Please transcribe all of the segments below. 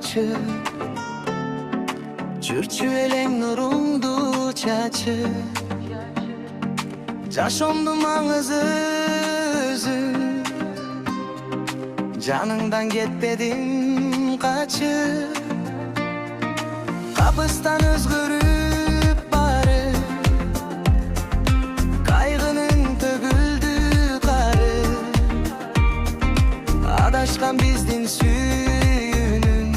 açıp Çürçüelen nurundu çaçıp Jaşomdum ağızı üzüm Canından gitmedim kaçıp Kapıstan özgürüp barıp Kaygının töküldü karı Adaşkan bizdin süyünün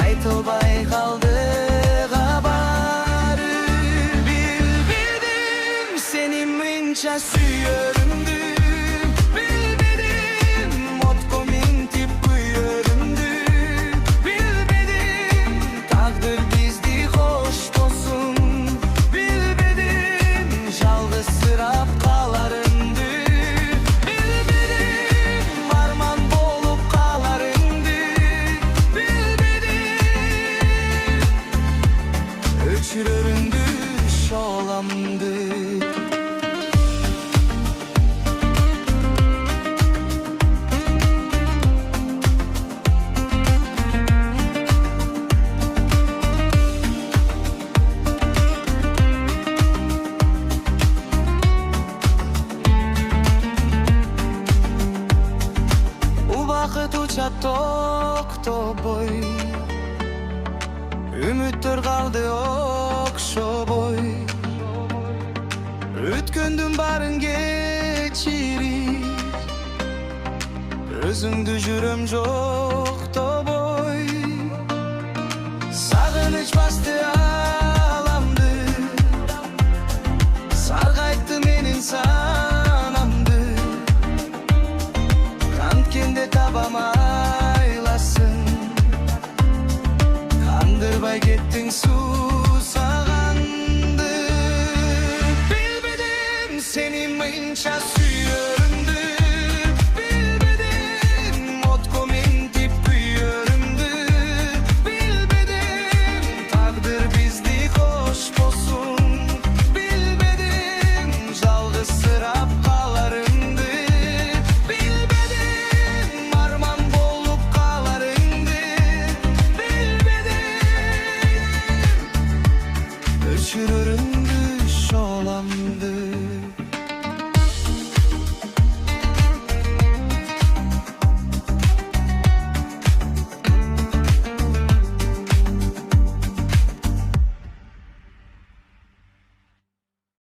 Aytılbay kaldı kabarı Bildim seni mınça süyörümdü Bilmedim motko mintip kuyörümdü Bilmedim takdır bizdi hoş olsun Bilmedim жалгыз сырап қаларыңды Bilmedim arman болып қаларыңды Bilmedim өчүрөрүңдү шоламды Убакыт учат токтобой Үмүттөр калды окшобой Өткөндүн баарын кечирип Өзүңдү жүрөм жоктобой Сагыныч басты аламды Саргайтты менин санамды Канткенде табам айласын Кандырбай кеттиң сусаганды Билбедим сени мынча сүйөрүмдү Билбедим отко ментип күйөрүмдү Билбедим тагдыр бизди кош болсун Билбедим жалгыз сырап каларыңды Билбедим арман болуп каларыңды Bilmedim өчүрөрүңдү шоламды